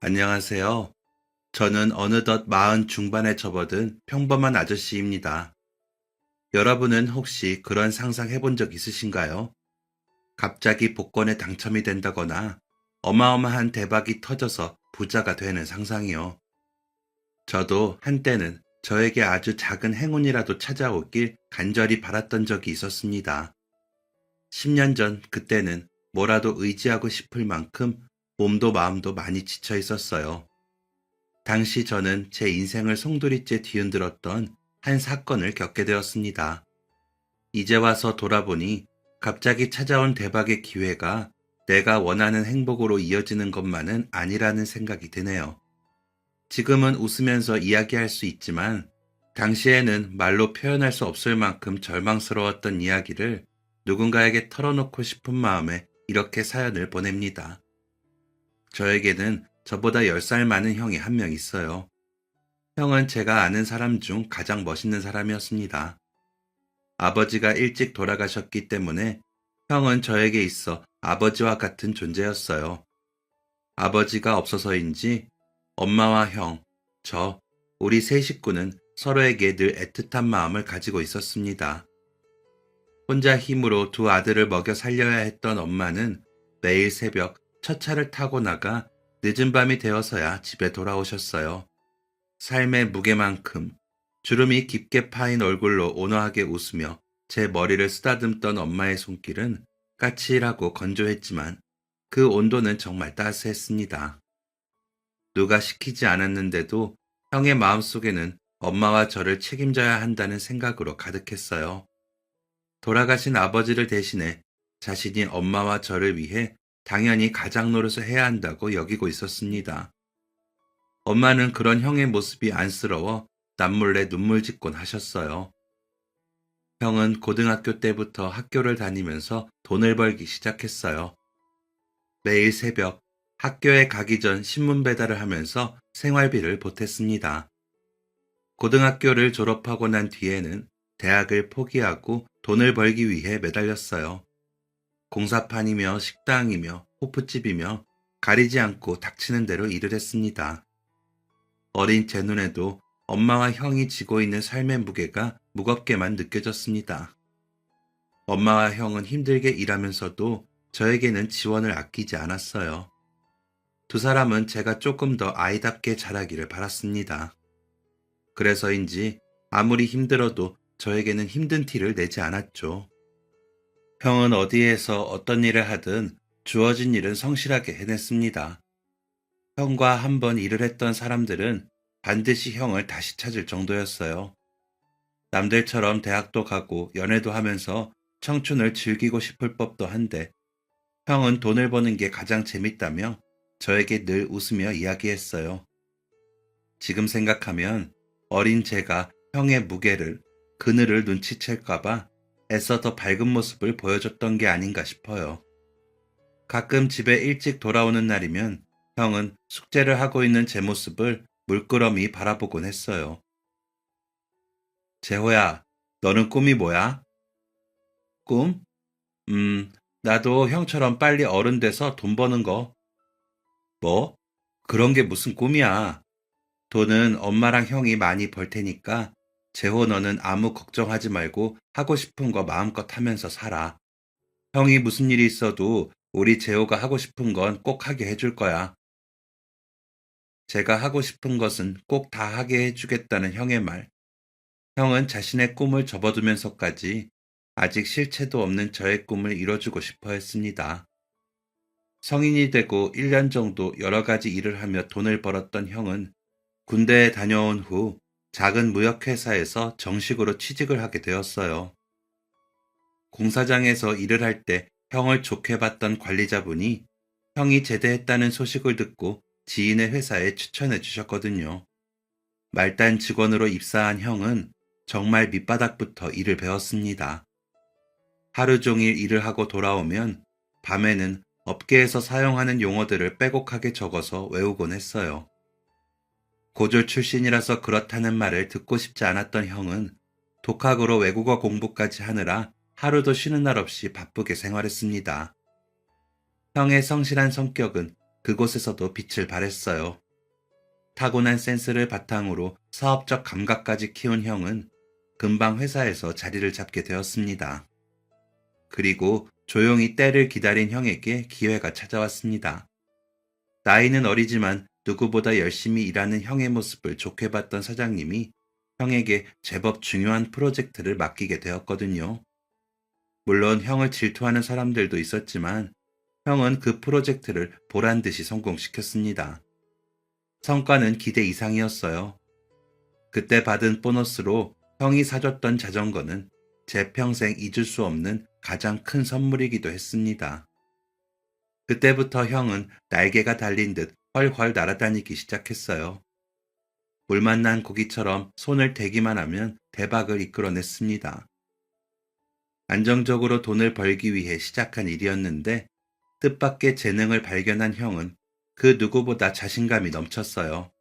안녕하세요. 저는 어느덧 40 중반에 접어든 평범한 아저씨입니다. 여러분은 혹시 그런 상상 해본 적 있으신가요? 갑자기 복권에 당첨이 된다거나 어마어마한 대박이 터져서 부자가 되는 상상이요. 저도 한때는 저에게 아주 작은 행운이라도 찾아오길 간절히 바랐던 적이 있었습니다. 10년 전 그때는 뭐라도 의지하고 싶을 만큼 몸도 마음도 많이 지쳐 있었어요. 당시 저는 제 인생을 송두리째 뒤흔들었던 한 사건을 겪게 되었습니다. 이제 와서 돌아보니 갑자기 찾아온 대박의 기회가 내가 원하는 행복으로 이어지는 것만은 아니라는 생각이 드네요. 지금은 웃으면서 이야기할 수 있지만 당시에는 말로 표현할 수 없을 만큼 절망스러웠던 이야기를 누군가에게 털어놓고 싶은 마음에 이렇게 사연을 보냅니다. 저에게는 저보다 10살 많은 형이 한 명 있어요. 형은 제가 아는 사람 중 가장 멋있는 사람이었습니다. 아버지가 일찍 돌아가셨기 때문에 형은 저에게 있어 아버지와 같은 존재였어요. 아버지가 없어서인지 엄마와 형, 우리 세 식구는 서로에게 늘 애틋한 마음을 가지고 있었습니다. 혼자 힘으로 두 아들을 먹여 살려야 했던 엄마는 매일 새벽 첫 차를 타고 나가 늦은 밤이 되어서야 집에 돌아오셨어요. 삶의 무게만큼 주름이 깊게 파인 얼굴로 온화하게 웃으며 제 머리를 쓰다듬던 엄마의 손길은 까칠하고 건조했지만 그 온도는 정말 따스했습니다. 누가 시키지 않았는데도 형의 마음속에는 엄마와 저를 책임져야 한다는 생각으로 가득했어요. 돌아가신 아버지를 대신해 자신이 엄마와 저를 위해 당연히 가장 노릇을 해야 한다고 여기고 있었습니다. 엄마는 그런 형의 모습이 안쓰러워 남몰래 눈물 짓곤 하셨어요. 형은 고등학교 때부터 학교를 다니면서 돈을 벌기 시작했어요. 매일 새벽 학교에 가기 전 신문 배달을 하면서 생활비를 보탰습니다. 고등학교를 졸업하고 난 뒤에는 대학을 포기하고 돈을 벌기 위해 매달렸어요. 공사판이며 식당이며 호프집이며 가리지 않고 닥치는 대로 일을 했습니다. 어린 제 눈에도 엄마와 형이 지고 있는 삶의 무게가 무겁게만 느껴졌습니다. 엄마와 형은 힘들게 일하면서도 저에게는 지원을 아끼지 않았어요. 두 사람은 제가 조금 더 아이답게 자라기를 바랐습니다. 그래서인지 아무리 힘들어도 저에게는 힘든 티를 내지 않았죠. 형은 어디에서 어떤 일을 하든 주어진 일은 성실하게 해냈습니다. 형과 한 번 일을 했던 사람들은 반드시 형을 다시 찾을 정도였어요. 남들처럼 대학도 가고 연애도 하면서 청춘을 즐기고 싶을 법도 한데 형은 돈을 버는 게 가장 재밌다며 저에게 늘 웃으며 이야기했어요. 지금 생각하면 어린 제가 형의 무게를, 그늘을 눈치챌까봐 애써 더 밝은 모습을 보여줬던 게 아닌가 싶어요. 가끔 집에 일찍 돌아오는 날이면 형은 숙제를 하고 있는 제 모습을 물끄러미 바라보곤 했어요. 재호야, 너는 꿈이 뭐야? 꿈? 나도 형처럼 빨리 어른 돼서 돈 버는 거. 뭐? 그런 게 무슨 꿈이야. 돈은 엄마랑 형이 많이 벌 테니까 재호 너는 아무 걱정하지 말고 하고 싶은 거 마음껏 하면서 살아. 형이 무슨 일이 있어도 우리 재호가 하고 싶은 건 꼭 하게 해줄 거야. 제가 하고 싶은 것은 꼭 다 하게 해주겠다는 형의 말. 형은 자신의 꿈을 접어두면서까지 아직 실체도 없는 저의 꿈을 이뤄주고 싶어 했습니다. 성인이 되고 1년 정도 여러 가지 일을 하며 돈을 벌었던 형은 군대에 다녀온 후 작은 무역회사에서 정식으로 취직을 하게 되었어요. 공사장에서 일을 할 때 형을 좋게 봤던 관리자분이 형이 제대했다는 소식을 듣고 지인의 회사에 추천해 주셨거든요. 말단 직원으로 입사한 형은 정말 밑바닥부터 일을 배웠습니다. 하루 종일 일을 하고 돌아오면 밤에는 업계에서 사용하는 용어들을 빼곡하게 적어서 외우곤 했어요. 고졸 출신이라서 그렇다는 말을 듣고 싶지 않았던 형은 독학으로 외국어 공부까지 하느라 하루도 쉬는 날 없이 바쁘게 생활했습니다. 형의 성실한 성격은 그곳에서도 빛을 발했어요. 타고난 센스를 바탕으로 사업적 감각까지 키운 형은 금방 회사에서 자리를 잡게 되었습니다. 그리고 조용히 때를 기다린 형에게 기회가 찾아왔습니다. 나이는 어리지만 누구보다 열심히 일하는 형의 모습을 좋게 봤던 사장님이 형에게 제법 중요한 프로젝트를 맡기게 되었거든요. 물론 형을 질투하는 사람들도 있었지만 형은 그 프로젝트를 보란 듯이 성공시켰습니다. 성과는 기대 이상이었어요. 그때 받은 보너스로 형이 사줬던 자전거는 제 평생 잊을 수 없는 가장 큰 선물이기도 했습니다. 그때부터 형은 날개가 달린 듯 훨훨 날아다니기 시작했어요. 물 만난 고기처럼 손을 대기만 하면 대박을 이끌어냈습니다. 안정적으로 돈을 벌기 위해 시작한 일이었는데 뜻밖의 재능을 발견한 형은 그 누구보다 자신감이 넘쳤어요.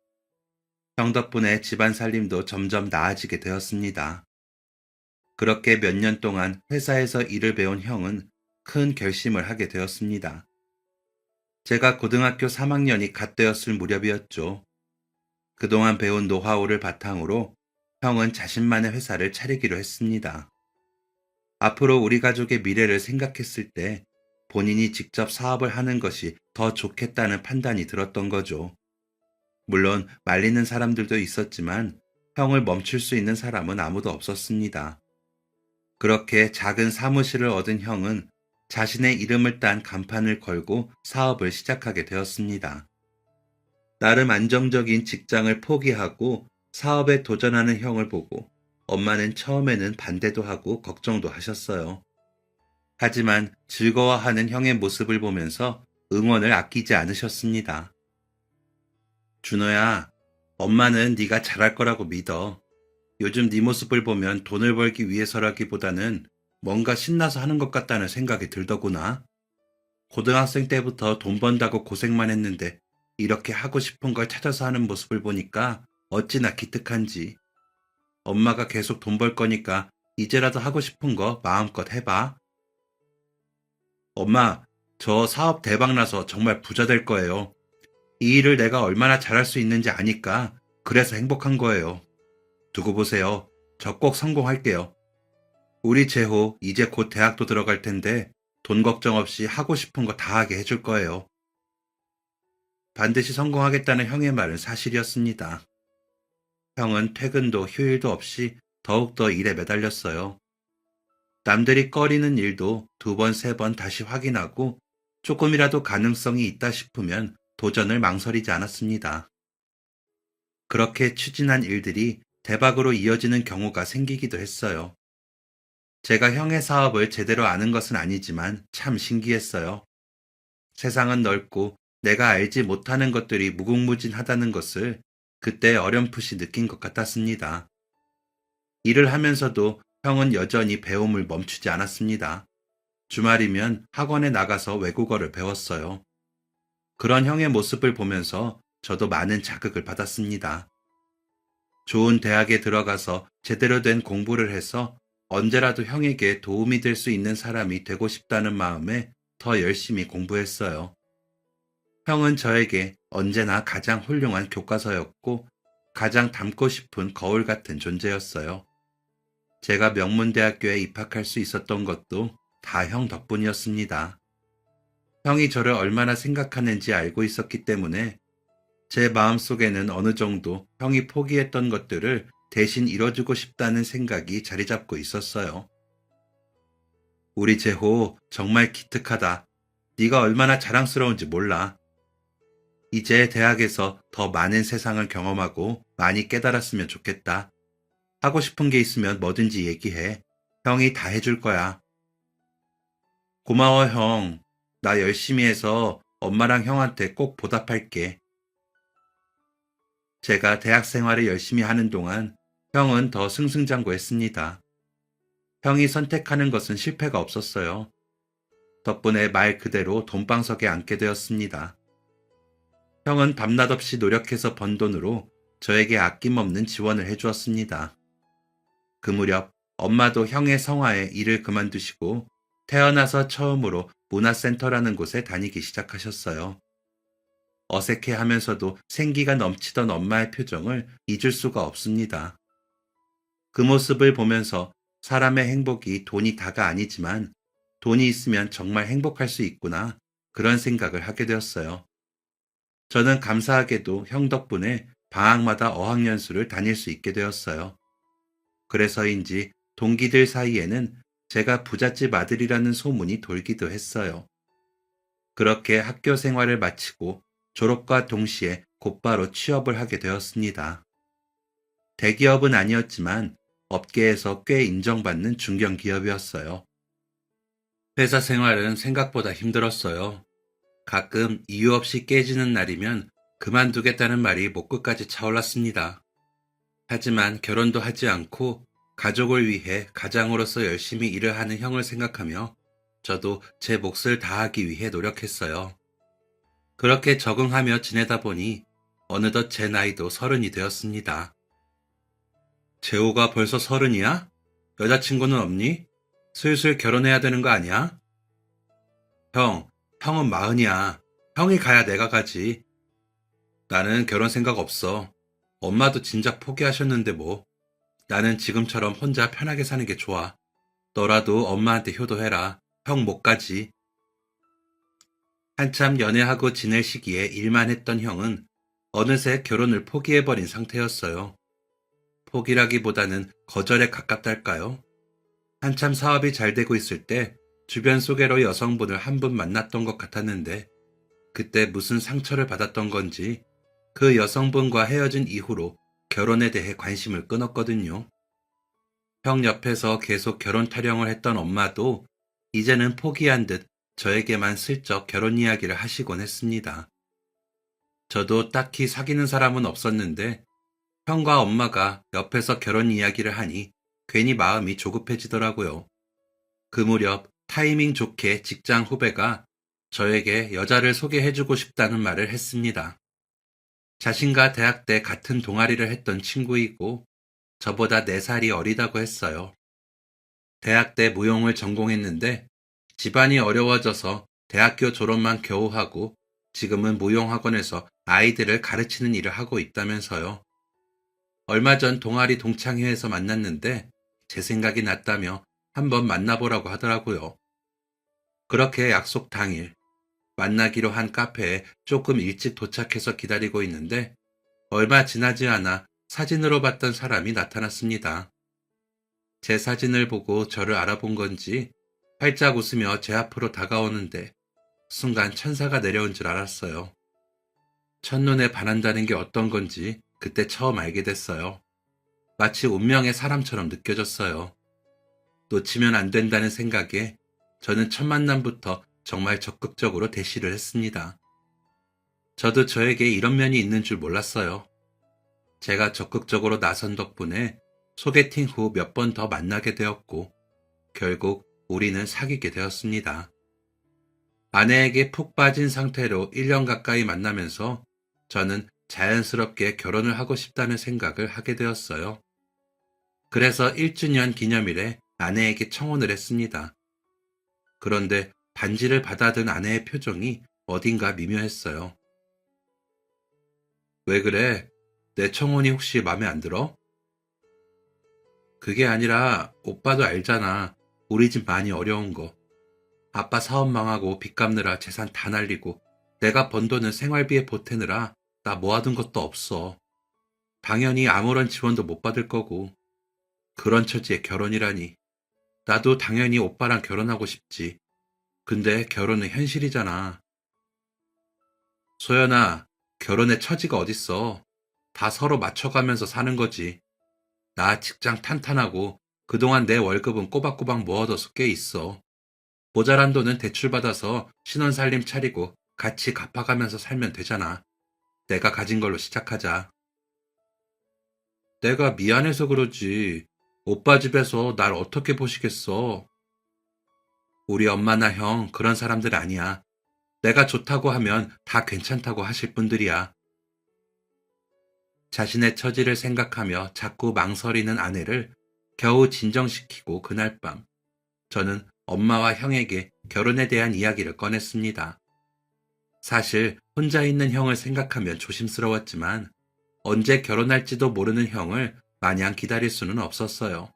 형 덕분에 집안 살림도 점점 나아지게 되었습니다. 그렇게 몇 년 동안 회사에서 일을 배운 형은 큰 결심을 하게 되었습니다. 제가 고등학교 3학년이 갓 되었을 무렵이었죠. 그동안 배운 노하우를 바탕으로 형은 자신만의 회사를 차리기로 했습니다. 앞으로 우리 가족의 미래를 생각했을 때 본인이 직접 사업을 하는 것이 더 좋겠다는 판단이 들었던 거죠. 물론 말리는 사람들도 있었지만 형을 멈출 수 있는 사람은 아무도 없었습니다. 그렇게 작은 사무실을 얻은 형은 자신의 이름을 딴 간판을 걸고 사업을 시작하게 되었습니다. 나름 안정적인 직장을 포기하고 사업에 도전하는 형을 보고 엄마는 처음에는 반대도 하고 걱정도 하셨어요. 하지만 즐거워하는 형의 모습을 보면서 응원을 아끼지 않으셨습니다. 준호야, 엄마는 네가 잘할 거라고 믿어. 요즘 네 모습을 보면 돈을 벌기 위해서라기보다는 뭔가 신나서 하는 것 같다는 생각이 들더구나. 고등학생 때부터 돈 번다고 고생만 했는데 이렇게 하고 싶은 걸 찾아서 하는 모습을 보니까 어찌나 기특한지. 엄마가 계속 돈 벌 거니까 이제라도 하고 싶은 거 마음껏 해봐. 엄마, 저 사업 대박 나서 정말 부자 될 거예요. 이 일을 내가 얼마나 잘할 수 있는지 아니까 그래서 행복한 거예요. 두고 보세요. 저 꼭 성공할게요. 우리 재호 이제 곧 대학도 들어갈 텐데 돈 걱정 없이 하고 싶은 거 다 하게 해줄 거예요. 반드시 성공하겠다는 형의 말은 사실이었습니다. 형은 퇴근도 휴일도 없이 더욱더 일에 매달렸어요. 남들이 꺼리는 일도 두 번, 세 번 다시 확인하고 조금이라도 가능성이 있다 싶으면 도전을 망설이지 않았습니다. 그렇게 추진한 일들이 대박으로 이어지는 경우가 생기기도 했어요. 제가 형의 사업을 제대로 아는 것은 아니지만 참 신기했어요. 세상은 넓고 내가 알지 못하는 것들이 무궁무진하다는 것을 그때 어렴풋이 느낀 것 같았습니다. 일을 하면서도 형은 여전히 배움을 멈추지 않았습니다. 주말이면 학원에 나가서 외국어를 배웠어요. 그런 형의 모습을 보면서 저도 많은 자극을 받았습니다. 좋은 대학에 들어가서 제대로 된 공부를 해서 언제라도 형에게 도움이 될 수 있는 사람이 되고 싶다는 마음에 더 열심히 공부했어요. 형은 저에게 언제나 가장 훌륭한 교과서였고 가장 닮고 싶은 거울 같은 존재였어요. 제가 명문대학교에 입학할 수 있었던 것도 다 형 덕분이었습니다. 형이 저를 얼마나 생각하는지 알고 있었기 때문에 제 마음속에는 어느 정도 형이 포기했던 것들을 대신 이뤄주고 싶다는 생각이 자리 잡고 있었어요. 우리 재호 정말 기특하다. 네가 얼마나 자랑스러운지 몰라. 이제 대학에서 더 많은 세상을 경험하고 많이 깨달았으면 좋겠다. 하고 싶은 게 있으면 뭐든지 얘기해. 형이 다 해줄 거야. 고마워, 형. 나 열심히 해서 엄마랑 형한테 꼭 보답할게. 제가 대학 생활을 열심히 하는 동안 형은 더 승승장구했습니다. 형이 선택하는 것은 실패가 없었어요. 덕분에 말 그대로 돈방석에 앉게 되었습니다. 형은 밤낮 없이 노력해서 번 돈으로 저에게 아낌없는 지원을 해주었습니다. 그 무렵 엄마도 형의 성화에 일을 그만두시고 태어나서 처음으로 문화센터라는 곳에 다니기 시작하셨어요. 어색해 하면서도 생기가 넘치던 엄마의 표정을 잊을 수가 없습니다. 그 모습을 보면서 사람의 행복이 돈이 다가 아니지만 돈이 있으면 정말 행복할 수 있구나. 그런 생각을 하게 되었어요. 저는 감사하게도 형 덕분에 방학마다 어학연수를 다닐 수 있게 되었어요. 그래서인지 동기들 사이에는 제가 부잣집 아들이라는 소문이 돌기도 했어요. 그렇게 학교 생활을 마치고 졸업과 동시에 곧바로 취업을 하게 되었습니다. 대기업은 아니었지만 업계에서 꽤 인정받는 중견기업이었어요. 회사 생활은 생각보다 힘들었어요. 가끔 이유 없이 깨지는 날이면 그만두겠다는 말이 목끝까지 차올랐습니다. 하지만 결혼도 하지 않고 가족을 위해 가장으로서 열심히 일을 하는 형을 생각하며 저도 제 몫을 다하기 위해 노력했어요. 그렇게 적응하며 지내다 보니 어느덧 제 나이도 30이 되었습니다. 재호가 벌써 30이야? 여자친구는 없니? 슬슬 결혼해야 되는 거 아니야? 형은 40이야. 형이 가야 내가 가지. 나는 결혼 생각 없어. 엄마도 진작 포기하셨는데 뭐. 나는 지금처럼 혼자 편하게 사는 게 좋아. 너라도 엄마한테 효도해라. 형 못 가지. 한참 연애하고 지낼 시기에 일만 했던 형은 어느새 결혼을 포기해버린 상태였어요. 포기라기보다는 거절에 가깝달까요? 한참 사업이 잘 되고 있을 때 주변 소개로 여성분을 한 분 만났던 것 같았는데 그때 무슨 상처를 받았던 건지 그 여성분과 헤어진 이후로 결혼에 대해 관심을 끊었거든요. 형 옆에서 계속 결혼 타령을 했던 엄마도 이제는 포기한 듯 저에게만 슬쩍 결혼 이야기를 하시곤 했습니다. 저도 딱히 사귀는 사람은 없었는데 형과 엄마가 옆에서 결혼 이야기를 하니 괜히 마음이 조급해지더라고요. 그 무렵 타이밍 좋게 직장 후배가 저에게 여자를 소개해주고 싶다는 말을 했습니다. 자신과 대학 때 같은 동아리를 했던 친구이고 저보다 4살이 어리다고 했어요. 대학 때 무용을 전공했는데 집안이 어려워져서 대학교 졸업만 겨우 하고 지금은 무용학원에서 아이들을 가르치는 일을 하고 있다면서요. 얼마 전 동아리 동창회에서 만났는데 제 생각이 났다며 한번 만나보라고 하더라고요. 그렇게 약속 당일 만나기로 한 카페에 조금 일찍 도착해서 기다리고 있는데 얼마 지나지 않아 사진으로 봤던 사람이 나타났습니다. 제 사진을 보고 저를 알아본 건지 활짝 웃으며 제 앞으로 다가오는데 순간 천사가 내려온 줄 알았어요. 첫눈에 반한다는 게 어떤 건지 그때 처음 알게 됐어요. 마치 운명의 사람처럼 느껴졌어요. 놓치면 안 된다는 생각에 저는 첫 만남부터 정말 적극적으로 대시를 했습니다. 저도 저에게 이런 면이 있는 줄 몰랐어요. 제가 적극적으로 나선 덕분에 소개팅 후 몇 번 더 만나게 되었고 결국 우리는 사귀게 되었습니다. 아내에게 푹 빠진 상태로 1년 가까이 만나면서 저는 자연스럽게 결혼을 하고 싶다는 생각을 하게 되었어요. 그래서 1주년 기념일에 아내에게 청혼을 했습니다. 그런데 반지를 받아든 아내의 표정이 어딘가 미묘했어요. 왜 그래? 내 청혼이 혹시 마음에 안 들어? 그게 아니라 오빠도 알잖아. 우리 집 많이 어려운 거. 아빠 사업 망하고 빚 갚느라 재산 다 날리고 내가 번 돈은 생활비에 보태느라 나 모아둔 것도 없어. 당연히 아무런 지원도 못 받을 거고 그런 처지에 결혼이라니. 나도 당연히 오빠랑 결혼하고 싶지. 근데 결혼은 현실이잖아. 소연아, 결혼의 처지가 어딨어. 다 서로 맞춰가면서 사는 거지. 나 직장 탄탄하고 그동안 내 월급은 꼬박꼬박 모아둬서 꽤 있어. 모자란 돈은 대출받아서 신혼살림 차리고 같이 갚아가면서 살면 되잖아. 내가 가진 걸로 시작하자. 내가 미안해서 그러지. 오빠 집에서 날 어떻게 보시겠어. 우리 엄마나 형 그런 사람들 아니야. 내가 좋다고 하면 다 괜찮다고 하실 분들이야. 자신의 처지를 생각하며 자꾸 망설이는 아내를 겨우 진정시키고 그날 밤 저는 엄마와 형에게 결혼에 대한 이야기를 꺼냈습니다. 사실 혼자 있는 형을 생각하면 조심스러웠지만 언제 결혼할지도 모르는 형을 마냥 기다릴 수는 없었어요.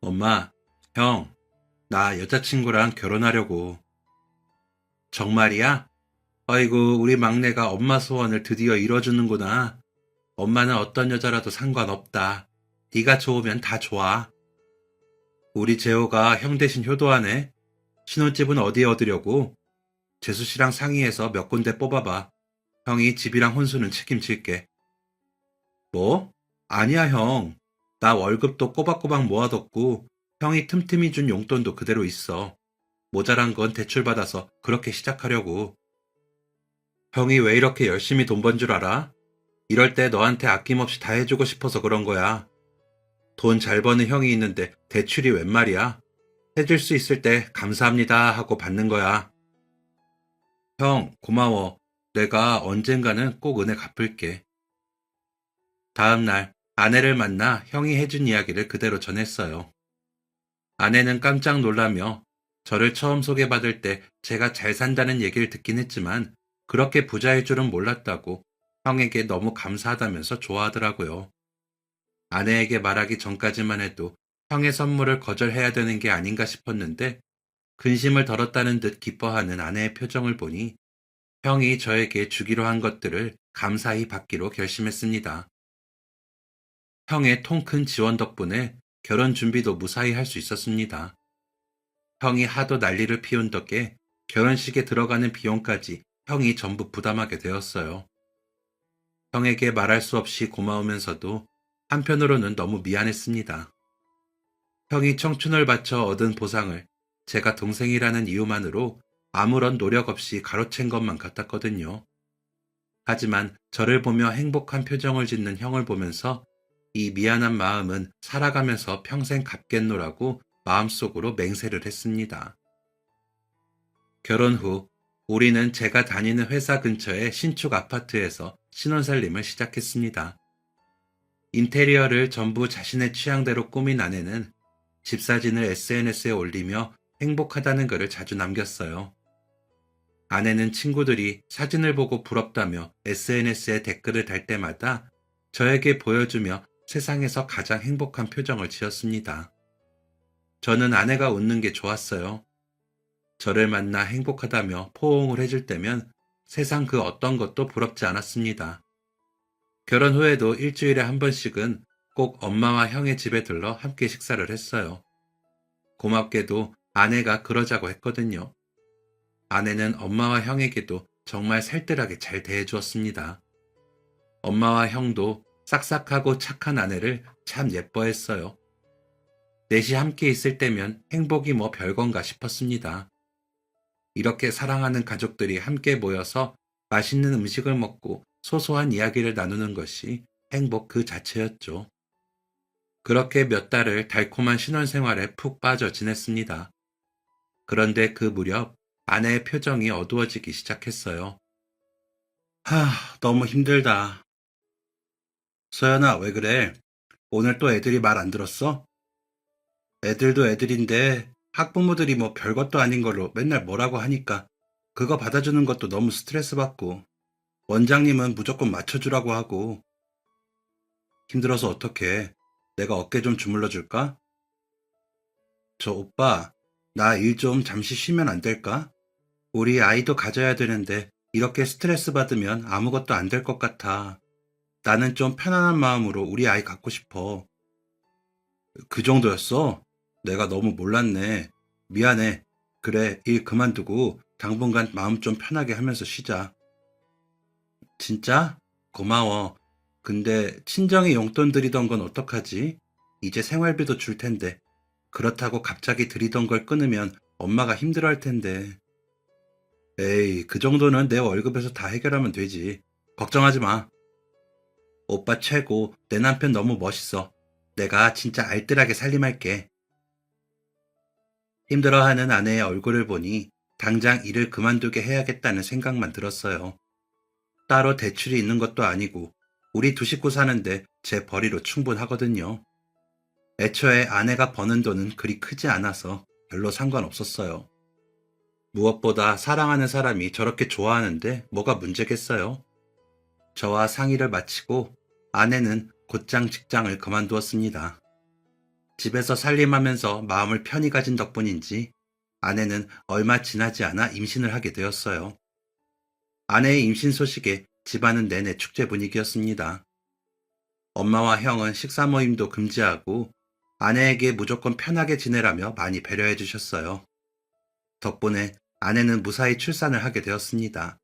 엄마, 형, 나 여자친구랑 결혼하려고. 정말이야? 아이고, 우리 막내가 엄마 소원을 드디어 이뤄주는구나. 엄마는 어떤 여자라도 상관없다. 네가 좋으면 다 좋아. 우리 재호가 형 대신 효도하네. 신혼집은 어디에 얻으려고? 재수 씨랑 상의해서 몇 군데 뽑아봐. 형이 집이랑 혼수는 책임질게. 뭐? 아니야, 형. 나 월급도 꼬박꼬박 모아뒀고 형이 틈틈이 준 용돈도 그대로 있어. 모자란 건 대출받아서 그렇게 시작하려고. 형이 왜 이렇게 열심히 돈 번 줄 알아? 이럴 때 너한테 아낌없이 다 해주고 싶어서 그런 거야. 돈 잘 버는 형이 있는데 대출이 웬 말이야? 해줄 수 있을 때 감사합니다 하고 받는 거야. 형, 고마워. 내가 언젠가는 꼭 은혜 갚을게. 다음 날 아내를 만나 형이 해준 이야기를 그대로 전했어요. 아내는 깜짝 놀라며 저를 처음 소개받을 때 제가 잘 산다는 얘기를 듣긴 했지만 그렇게 부자일 줄은 몰랐다고 형에게 너무 감사하다면서 좋아하더라고요. 아내에게 말하기 전까지만 해도 형의 선물을 거절해야 되는 게 아닌가 싶었는데 근심을 덜었다는 듯 기뻐하는 아내의 표정을 보니 형이 저에게 주기로 한 것들을 감사히 받기로 결심했습니다. 형의 통 큰 지원 덕분에 결혼 준비도 무사히 할 수 있었습니다. 형이 하도 난리를 피운 덕에 결혼식에 들어가는 비용까지 형이 전부 부담하게 되었어요. 형에게 말할 수 없이 고마우면서도 한편으로는 너무 미안했습니다. 형이 청춘을 바쳐 얻은 보상을 제가 동생이라는 이유만으로 아무런 노력 없이 가로챈 것만 같았거든요. 하지만 저를 보며 행복한 표정을 짓는 형을 보면서 이 미안한 마음은 살아가면서 평생 갚겠노라고 마음속으로 맹세를 했습니다. 결혼 후 우리는 제가 다니는 회사 근처의 신축 아파트에서 신혼살림을 시작했습니다. 인테리어를 전부 자신의 취향대로 꾸민 아내는 집 사진을 SNS에 올리며 행복하다는 글을 자주 남겼어요. 아내는 친구들이 사진을 보고 부럽다며 SNS에 댓글을 달 때마다 저에게 보여주며 세상에서 가장 행복한 표정을 지었습니다. 저는 아내가 웃는 게 좋았어요. 저를 만나 행복하다며 포옹을 해줄 때면 세상 그 어떤 것도 부럽지 않았습니다. 결혼 후에도 일주일에 한 번씩은 꼭 엄마와 형의 집에 들러 함께 식사를 했어요. 고맙게도 아내가 그러자고 했거든요. 아내는 엄마와 형에게도 정말 살뜰하게 잘 대해주었습니다. 엄마와 형도 싹싹하고 착한 아내를 참 예뻐했어요. 넷이 함께 있을 때면 행복이 뭐 별건가 싶었습니다. 이렇게 사랑하는 가족들이 함께 모여서 맛있는 음식을 먹고 소소한 이야기를 나누는 것이 행복 그 자체였죠. 그렇게 몇 달을 달콤한 신혼생활에 푹 빠져 지냈습니다. 그런데 그 무렵 아내의 표정이 어두워지기 시작했어요. 너무 힘들다. 서연아, 왜 그래? 오늘 또 애들이 말 안 들었어? 애들도 애들인데 학부모들이 뭐 별것도 아닌 걸로 맨날 뭐라고 하니까 그거 받아주는 것도 너무 스트레스 받고 원장님은 무조건 맞춰주라고 하고 힘들어서 어떡해. 내가 어깨 좀 주물러 줄까? 저 오빠, 나 일 좀 잠시 쉬면 안 될까? 우리 아이도 가져야 되는데 이렇게 스트레스 받으면 아무것도 안 될 것 같아. 나는 좀 편안한 마음으로 우리 아이 갖고 싶어. 그 정도였어? 내가 너무 몰랐네. 미안해. 그래, 일 그만두고 당분간 마음 좀 편하게 하면서 쉬자. 진짜? 고마워. 근데 친정에 용돈 드리던 건 어떡하지? 이제 생활비도 줄 텐데. 그렇다고 갑자기 드리던 걸 끊으면 엄마가 힘들어할 텐데. 에이, 그 정도는 내 월급에서 다 해결하면 되지. 걱정하지 마. 오빠 최고. 내 남편 너무 멋있어. 내가 진짜 알뜰하게 살림할게. 힘들어하는 아내의 얼굴을 보니 당장 일을 그만두게 해야겠다는 생각만 들었어요. 따로 대출이 있는 것도 아니고 우리 두 식구 사는데 제 벌이로 충분하거든요. 애초에 아내가 버는 돈은 그리 크지 않아서 별로 상관없었어요. 무엇보다 사랑하는 사람이 저렇게 좋아하는데 뭐가 문제겠어요? 저와 상의를 마치고 아내는 곧장 직장을 그만두었습니다. 집에서 살림하면서 마음을 편히 가진 덕분인지 아내는 얼마 지나지 않아 임신을 하게 되었어요. 아내의 임신 소식에 집안은 내내 축제 분위기였습니다. 엄마와 형은 식사 모임도 금지하고 아내에게 무조건 편하게 지내라며 많이 배려해 주셨어요. 덕분에 아내는 무사히 출산을 하게 되었습니다.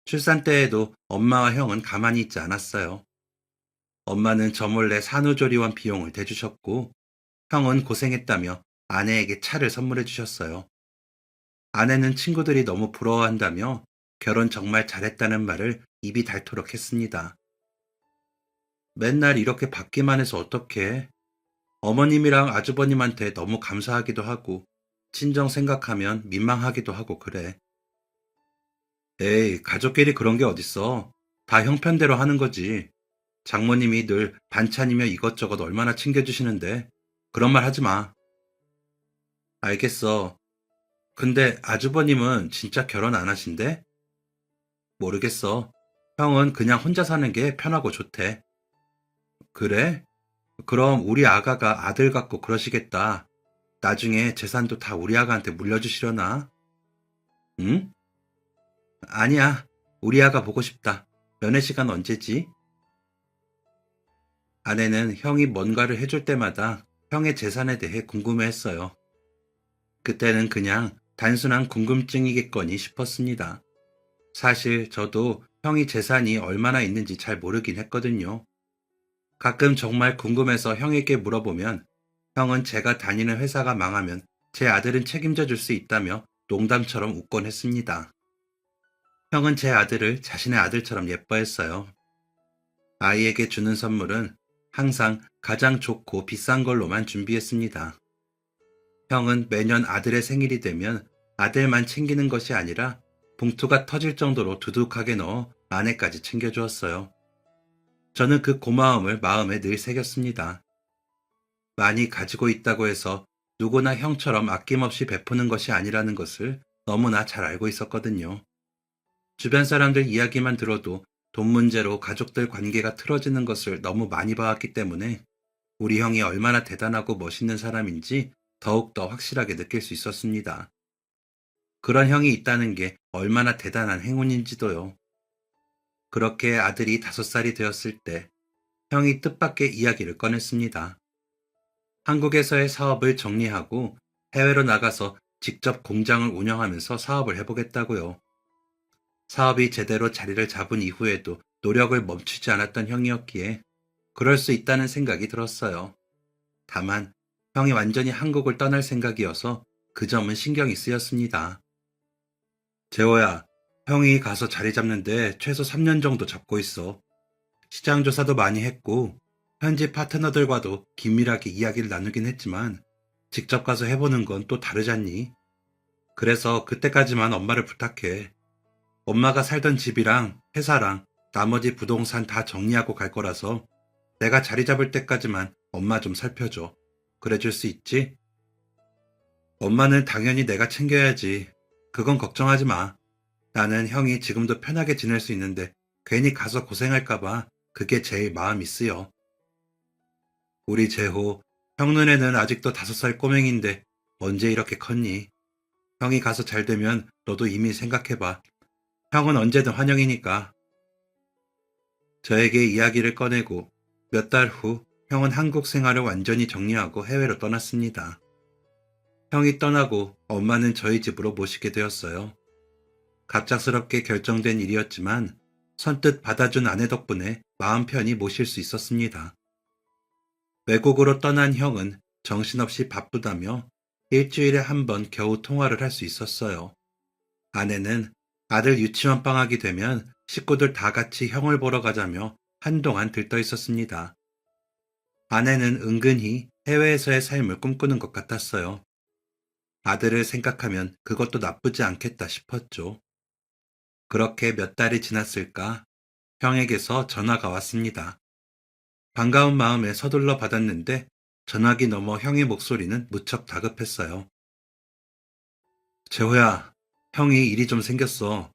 출산 때에도 엄마와 형은 가만히 있지 않았어요. 엄마는 저 몰래 산후조리원 비용을 대주셨고, 형은 고생했다며 아내에게 차를 선물해 주셨어요. 아내는 친구들이 너무 부러워한다며 결혼 정말 잘했다는 말을 입이 닳도록 했습니다. 맨날 이렇게 받기만 해서 어떡해? 어머님이랑 아주버님한테 너무 감사하기도 하고, 친정 생각하면 민망하기도 하고 그래. 에이, 가족끼리 그런 게 어딨어. 다 형편대로 하는 거지. 장모님이 늘 반찬이며 이것저것 얼마나 챙겨주시는데. 그런 말 하지 마. 알겠어. 근데 아주버님은 진짜 결혼 안 하신대? 모르겠어. 형은 그냥 혼자 사는 게 편하고 좋대. 그래? 그럼 우리 아가가 아들 같고 그러시겠다. 나중에 재산도 다 우리 아가한테 물려주시려나? 응? 아니야. 우리 아가 보고 싶다. 연애 시간 언제지? 아내는 형이 뭔가를 해줄 때마다 형의 재산에 대해 궁금해했어요. 그때는 그냥 단순한 궁금증이겠거니 싶었습니다. 사실 저도 형이 재산이 얼마나 있는지 잘 모르긴 했거든요. 가끔 정말 궁금해서 형에게 물어보면 형은 제가 다니는 회사가 망하면 제 아들은 책임져 줄 수 있다며 농담처럼 웃곤 했습니다. 형은 제 아들을 자신의 아들처럼 예뻐했어요. 아이에게 주는 선물은 항상 가장 좋고 비싼 걸로만 준비했습니다. 형은 매년 아들의 생일이 되면 아들만 챙기는 것이 아니라 봉투가 터질 정도로 두둑하게 넣어 아내까지 챙겨주었어요. 저는 그 고마움을 마음에 늘 새겼습니다. 많이 가지고 있다고 해서 누구나 형처럼 아낌없이 베푸는 것이 아니라는 것을 너무나 잘 알고 있었거든요. 주변 사람들 이야기만 들어도 돈 문제로 가족들 관계가 틀어지는 것을 너무 많이 봐왔기 때문에 우리 형이 얼마나 대단하고 멋있는 사람인지 더욱더 확실하게 느낄 수 있었습니다. 그런 형이 있다는 게 얼마나 대단한 행운인지도요. 그렇게 아들이 5살이 되었을 때 형이 뜻밖의 이야기를 꺼냈습니다. 한국에서의 사업을 정리하고 해외로 나가서 직접 공장을 운영하면서 사업을 해보겠다고요. 사업이 제대로 자리를 잡은 이후에도 노력을 멈추지 않았던 형이었기에 그럴 수 있다는 생각이 들었어요. 다만 형이 완전히 한국을 떠날 생각이어서 그 점은 신경이 쓰였습니다. 재호야, 형이 가서 자리 잡는데 최소 3년 정도 잡고 있어. 시장 조사도 많이 했고 현지 파트너들과도 긴밀하게 이야기를 나누긴 했지만 직접 가서 해보는 건 또 다르잖니. 그래서 그때까지만 엄마를 부탁해. 엄마가 살던 집이랑 회사랑 나머지 부동산 다 정리하고 갈 거라서 내가 자리 잡을 때까지만 엄마 좀 살펴줘. 그래줄 수 있지? 엄마는 당연히 내가 챙겨야지. 그건 걱정하지 마. 나는 형이 지금도 편하게 지낼 수 있는데 괜히 가서 고생할까봐 그게 제일 마음이 쓰여. 우리 재호, 형 눈에는 아직도 5살 꼬맹인데 언제 이렇게 컸니? 형이 가서 잘 되면 너도 이미 생각해봐. 형은 언제든 환영이니까. 저에게 이야기를 꺼내고 몇 달 후 형은 한국 생활을 완전히 정리하고 해외로 떠났습니다. 형이 떠나고 엄마는 저희 집으로 모시게 되었어요. 갑작스럽게 결정된 일이었지만 선뜻 받아준 아내 덕분에 마음 편히 모실 수 있었습니다. 외국으로 떠난 형은 정신없이 바쁘다며 일주일에 한 번 겨우 통화를 할 수 있었어요. 아내는 아들 유치원 방학이 되면 식구들 다 같이 형을 보러 가자며 한동안 들떠 있었습니다. 아내는 은근히 해외에서의 삶을 꿈꾸는 것 같았어요. 아들을 생각하면 그것도 나쁘지 않겠다 싶었죠. 그렇게 몇 달이 지났을까 형에게서 전화가 왔습니다. 반가운 마음에 서둘러 받았는데 전화기 너머 형의 목소리는 무척 다급했어요. 재호야, 형이 일이 좀 생겼어.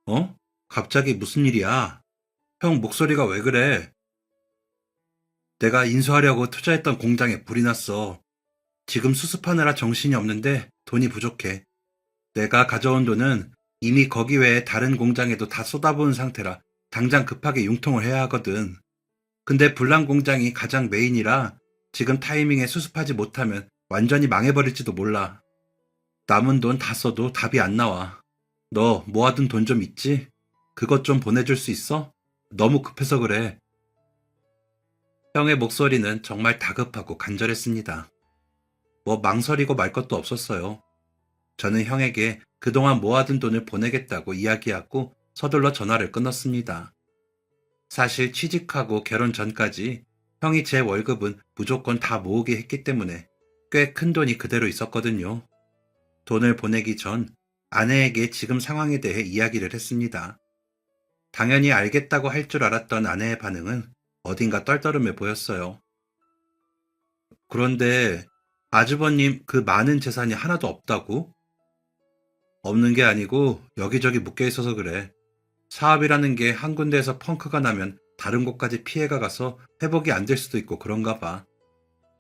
어? 갑자기 무슨 일이야? 형 목소리가 왜 그래? 내가 인수하려고 투자했던 공장에 불이 났어. 지금 수습하느라 정신이 없는데 돈이 부족해. 내가 가져온 돈은 이미 거기 외에 다른 공장에도 다 쏟아부은 상태라 당장 급하게 융통을 해야 하거든. 근데 불난 공장이 가장 메인이라 지금 타이밍에 수습하지 못하면 완전히 망해버릴지도 몰라. 남은 돈 다 써도 답이 안 나와. 너 모아둔 돈 좀 있지? 그것 좀 보내줄 수 있어? 너무 급해서 그래. 형의 목소리는 정말 다급하고 간절했습니다. 뭐 망설이고 말 것도 없었어요. 저는 형에게 그동안 모아둔 돈을 보내겠다고 이야기하고 서둘러 전화를 끊었습니다. 사실 취직하고 결혼 전까지 형이 제 월급은 무조건 다 모으게 했기 때문에 꽤 큰 돈이 그대로 있었거든요. 돈을 보내기 전 아내에게 지금 상황에 대해 이야기를 했습니다. 당연히 알겠다고 할 줄 알았던 아내의 반응은 어딘가 떨떠름해 보였어요. 그런데 아주버님 그 많은 재산이 하나도 없다고? 없는 게 아니고 여기저기 묶여 있어서 그래. 사업이라는 게 한 군데에서 펑크가 나면 다른 곳까지 피해가 가서 회복이 안 될 수도 있고 그런가 봐.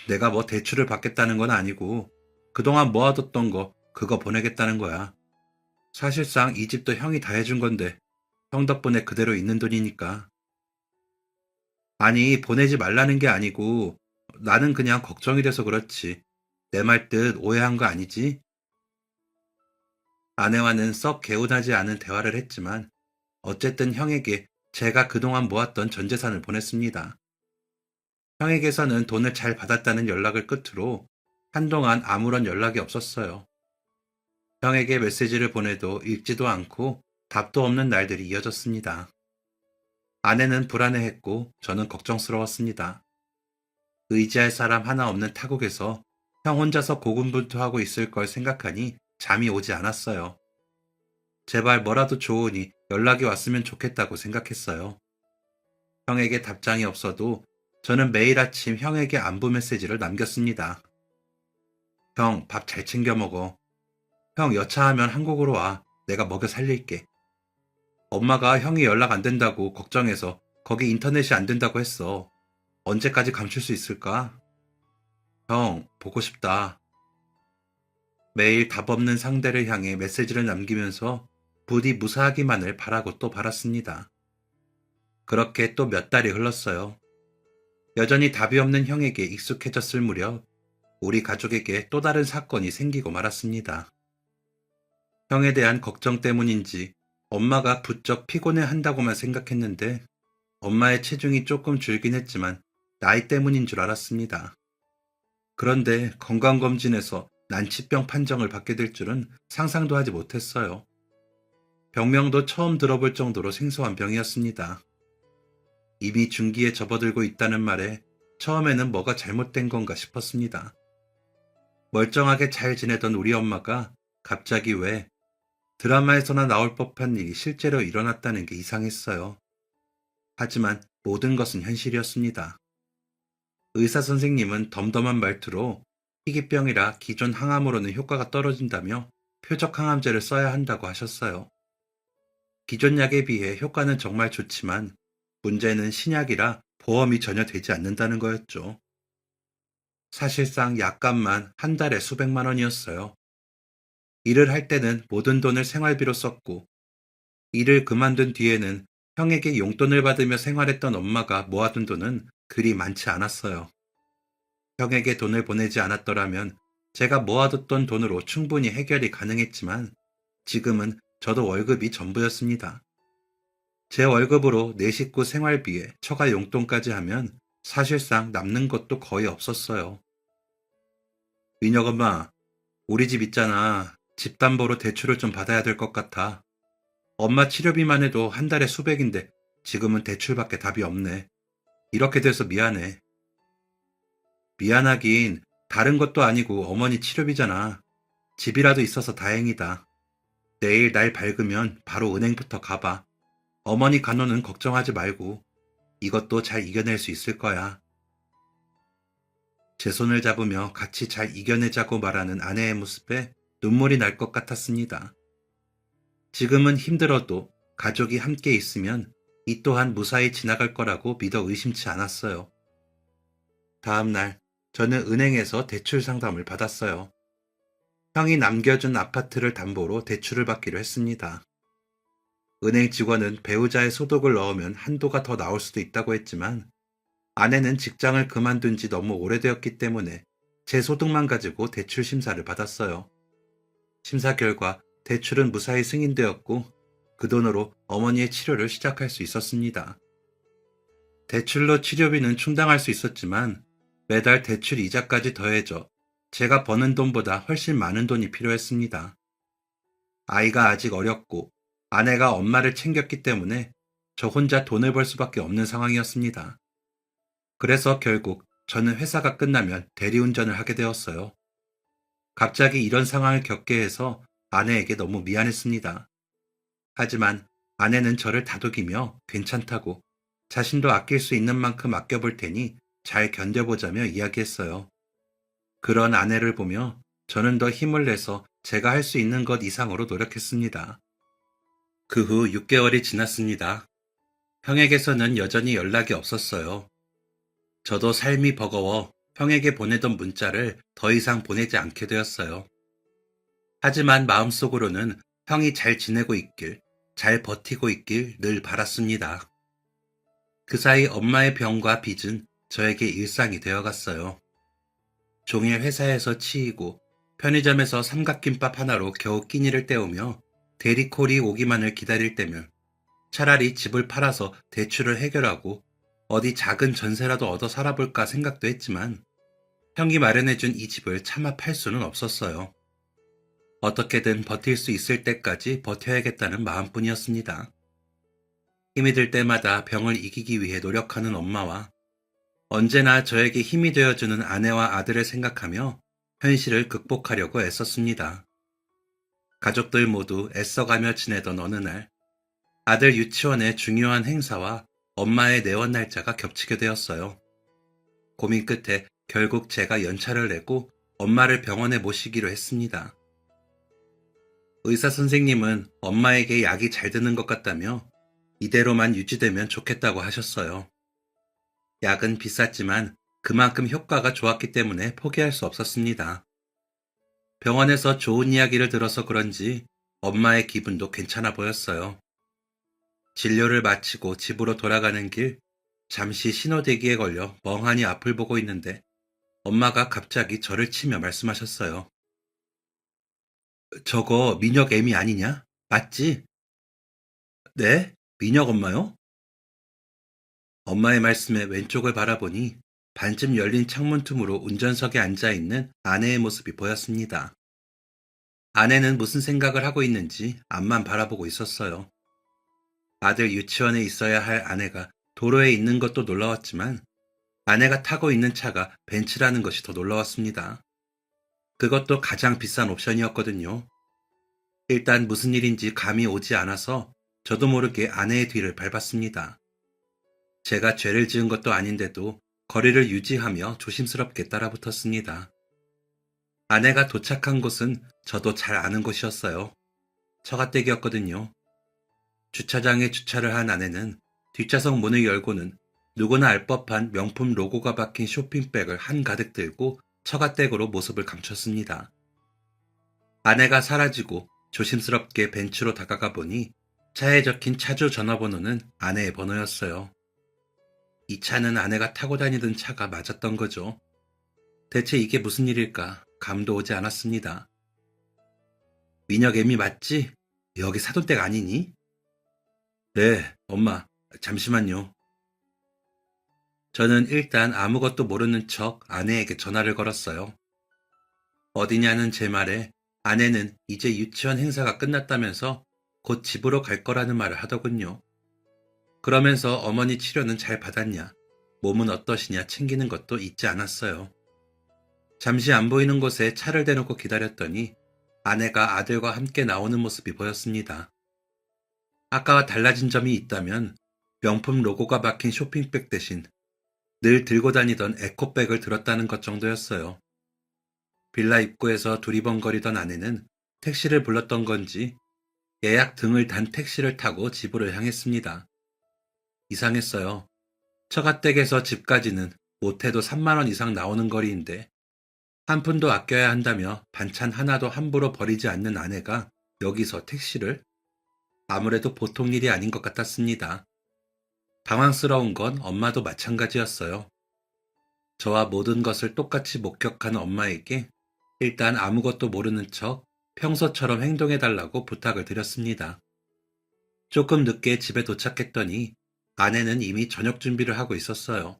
내가 뭐 대출을 받겠다는 건 아니고 그동안 모아뒀던 거 그거 보내겠다는 거야. 사실상 이 집도 형이 다 해준 건데 형 덕분에 그대로 있는 돈이니까. 아니 보내지 말라는 게 아니고 나는 그냥 걱정이 돼서 그렇지. 내 말 뜻 오해한 거 아니지? 아내와는 썩 개운하지 않은 대화를 했지만 어쨌든 형에게 제가 그동안 모았던 전 재산을 보냈습니다. 형에게서는 돈을 잘 받았다는 연락을 끝으로 한동안 아무런 연락이 없었어요. 형에게 메시지를 보내도 읽지도 않고 답도 없는 날들이 이어졌습니다. 아내는 불안해했고 저는 걱정스러웠습니다. 의지할 사람 하나 없는 타국에서 형 혼자서 고군분투하고 있을 걸 생각하니 잠이 오지 않았어요. 제발 뭐라도 좋으니 연락이 왔으면 좋겠다고 생각했어요. 형에게 답장이 없어도 저는 매일 아침 형에게 안부 메시지를 남겼습니다. 형, 밥 잘 챙겨 먹어. 형, 여차하면 한국으로 와. 내가 먹여 살릴게. 엄마가 형이 연락 안 된다고 걱정해서 거기 인터넷이 안 된다고 했어. 언제까지 감출 수 있을까? 형, 보고 싶다. 매일 답 없는 상대를 향해 메시지를 남기면서 부디 무사하기만을 바라고 또 바랐습니다. 그렇게 또 몇 달이 흘렀어요. 여전히 답이 없는 형에게 익숙해졌을 무렵 우리 가족에게 또 다른 사건이 생기고 말았습니다. 형에 대한 걱정 때문인지 엄마가 부쩍 피곤해 한다고만 생각했는데 엄마의 체중이 조금 줄긴 했지만 나이 때문인 줄 알았습니다. 그런데 건강검진에서 난치병 판정을 받게 될 줄은 상상도 하지 못했어요. 병명도 처음 들어볼 정도로 생소한 병이었습니다. 이미 중기에 접어들고 있다는 말에 처음에는 뭐가 잘못된 건가 싶었습니다. 멀쩡하게 잘 지내던 우리 엄마가 갑자기 왜 드라마에서나 나올 법한 일이 실제로 일어났다는 게 이상했어요. 하지만 모든 것은 현실이었습니다. 의사 선생님은 덤덤한 말투로 희귀병이라 기존 항암으로는 효과가 떨어진다며 표적 항암제를 써야 한다고 하셨어요. 기존 약에 비해 효과는 정말 좋지만 문제는 신약이라 보험이 전혀 되지 않는다는 거였죠. 사실상 약값만 한 달에 수백만 원이었어요. 일을 할 때는 모든 돈을 생활비로 썼고 일을 그만둔 뒤에는 형에게 용돈을 받으며 생활했던 엄마가 모아둔 돈은 그리 많지 않았어요. 형에게 돈을 보내지 않았더라면 제가 모아뒀던 돈으로 충분히 해결이 가능했지만 지금은 저도 월급이 전부였습니다. 제 월급으로 내 식구 생활비에 처가 용돈까지 하면 사실상 남는 것도 거의 없었어요. 민혁 엄마, 우리 집 있잖아. 집 담보로 대출을 좀 받아야 될 것 같아. 엄마 치료비만 해도 한 달에 수백인데 지금은 대출밖에 답이 없네. 이렇게 돼서 미안해. 미안하긴 다른 것도 아니고 어머니 치료비잖아. 집이라도 있어서 다행이다. 내일 날 밝으면 바로 은행부터 가봐. 어머니 간호는 걱정하지 말고 이것도 잘 이겨낼 수 있을 거야. 제 손을 잡으며 같이 잘 이겨내자고 말하는 아내의 모습에 눈물이 날 것 같았습니다. 지금은 힘들어도 가족이 함께 있으면 이 또한 무사히 지나갈 거라고 믿어 의심치 않았어요. 다음 날, 저는 은행에서 대출 상담을 받았어요. 형이 남겨준 아파트를 담보로 대출을 받기로 했습니다. 은행 직원은 배우자의 소득을 넣으면 한도가 더 나올 수도 있다고 했지만 아내는 직장을 그만둔 지 너무 오래되었기 때문에 제 소득만 가지고 대출 심사를 받았어요. 심사 결과 대출은 무사히 승인되었고 그 돈으로 어머니의 치료를 시작할 수 있었습니다. 대출로 치료비는 충당할 수 있었지만 매달 대출 이자까지 더해져 제가 버는 돈보다 훨씬 많은 돈이 필요했습니다. 아이가 아직 어렸고 아내가 엄마를 챙겼기 때문에 저 혼자 돈을 벌 수밖에 없는 상황이었습니다. 그래서 결국 저는 회사가 끝나면 대리운전을 하게 되었어요. 갑자기 이런 상황을 겪게 해서 아내에게 너무 미안했습니다. 하지만 아내는 저를 다독이며 괜찮다고 자신도 아낄 수 있는 만큼 아껴볼 테니 잘 견뎌보자며 이야기했어요. 그런 아내를 보며 저는 더 힘을 내서 제가 할 수 있는 것 이상으로 노력했습니다. 그 후 6개월이 지났습니다. 형에게서는 여전히 연락이 없었어요. 저도 삶이 버거워 형에게 보내던 문자를 더 이상 보내지 않게 되었어요. 하지만 마음속으로는 형이 잘 지내고 있길, 잘 버티고 있길 늘 바랐습니다. 그 사이 엄마의 병과 빚은 저에게 일상이 되어갔어요. 종일 회사에서 치이고 편의점에서 삼각김밥 하나로 겨우 끼니를 때우며 대리콜이 오기만을 기다릴 때면 차라리 집을 팔아서 대출을 해결하고 어디 작은 전세라도 얻어 살아볼까 생각도 했지만 형이 마련해준 이 집을 차마 팔 수는 없었어요. 어떻게든 버틸 수 있을 때까지 버텨야겠다는 마음뿐이었습니다. 힘이 들 때마다 병을 이기기 위해 노력하는 엄마와 언제나 저에게 힘이 되어주는 아내와 아들을 생각하며 현실을 극복하려고 애썼습니다. 가족들 모두 애써가며 지내던 어느 날, 아들 유치원의 중요한 행사와 엄마의 내원 날짜가 겹치게 되었어요. 고민 끝에 결국 제가 연차를 내고 엄마를 병원에 모시기로 했습니다. 의사 선생님은 엄마에게 약이 잘 드는 것 같다며 이대로만 유지되면 좋겠다고 하셨어요. 약은 비쌌지만 그만큼 효과가 좋았기 때문에 포기할 수 없었습니다. 병원에서 좋은 이야기를 들어서 그런지 엄마의 기분도 괜찮아 보였어요. 진료를 마치고 집으로 돌아가는 길, 잠시 신호대기에 걸려 멍하니 앞을 보고 있는데 엄마가 갑자기 저를 치며 말씀하셨어요. 저거 민혁 애미 아니냐? 맞지? 네? 민혁 엄마요? 엄마의 말씀에 왼쪽을 바라보니 반쯤 열린 창문 틈으로 운전석에 앉아있는 아내의 모습이 보였습니다. 아내는 무슨 생각을 하고 있는지 앞만 바라보고 있었어요. 아들 유치원에 있어야 할 아내가 도로에 있는 것도 놀라웠지만 아내가 타고 있는 차가 벤츠라는 것이 더 놀라웠습니다. 그것도 가장 비싼 옵션이었거든요. 일단 무슨 일인지 감이 오지 않아서 저도 모르게 아내의 뒤를 밟았습니다. 제가 죄를 지은 것도 아닌데도 거리를 유지하며 조심스럽게 따라붙었습니다. 아내가 도착한 곳은 저도 잘 아는 곳이었어요. 처가댁이었거든요. 주차장에 주차를 한 아내는 뒷좌석 문을 열고는 누구나 알 법한 명품 로고가 박힌 쇼핑백을 한가득 들고 처가댁으로 모습을 감췄습니다. 아내가 사라지고 조심스럽게 벤츠로 다가가 보니 차에 적힌 차주 전화번호는 아내의 번호였어요. 이 차는 아내가 타고 다니던 차가 맞았던 거죠. 대체 이게 무슨 일일까 감도 오지 않았습니다. 민혁 애미 맞지? 여기 사돈댁 아니니? 네, 엄마, 잠시만요. 저는 일단 아무것도 모르는 척 아내에게 전화를 걸었어요. 어디냐는 제 말에 아내는 이제 유치원 행사가 끝났다면서 곧 집으로 갈 거라는 말을 하더군요. 그러면서 어머니 치료는 잘 받았냐, 몸은 어떠시냐 챙기는 것도 잊지 않았어요. 잠시 안 보이는 곳에 차를 대놓고 기다렸더니 아내가 아들과 함께 나오는 모습이 보였습니다. 아까와 달라진 점이 있다면 명품 로고가 박힌 쇼핑백 대신 늘 들고 다니던 에코백을 들었다는 것 정도였어요. 빌라 입구에서 두리번거리던 아내는 택시를 불렀던 건지 예약 등을 단 택시를 타고 집으로 향했습니다. 이상했어요. 처가댁에서 집까지는 못해도 3만 원 이상 나오는 거리인데 한 푼도 아껴야 한다며 반찬 하나도 함부로 버리지 않는 아내가 여기서 택시를? 아무래도 보통 일이 아닌 것 같았습니다. 당황스러운 건 엄마도 마찬가지였어요. 저와 모든 것을 똑같이 목격한 엄마에게 일단 아무것도 모르는 척 평소처럼 행동해달라고 부탁을 드렸습니다. 조금 늦게 집에 도착했더니 아내는 이미 저녁 준비를 하고 있었어요.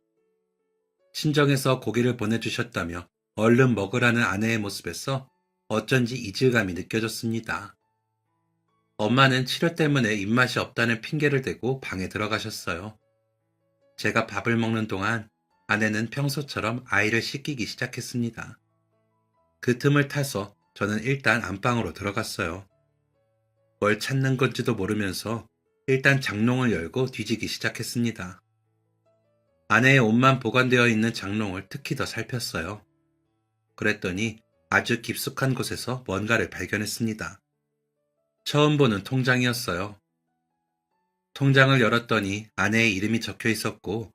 친정에서 고기를 보내주셨다며 얼른 먹으라는 아내의 모습에서 어쩐지 이질감이 느껴졌습니다. 엄마는 치료 때문에 입맛이 없다는 핑계를 대고 방에 들어가셨어요. 제가 밥을 먹는 동안 아내는 평소처럼 아이를 씻기기 시작했습니다. 그 틈을 타서 저는 일단 안방으로 들어갔어요. 뭘 찾는 건지도 모르면서 일단 장롱을 열고 뒤지기 시작했습니다. 아내의 옷만 보관되어 있는 장롱을 특히 더 살폈어요. 그랬더니 아주 깊숙한 곳에서 뭔가를 발견했습니다. 처음 보는 통장이었어요. 통장을 열었더니 아내의 이름이 적혀 있었고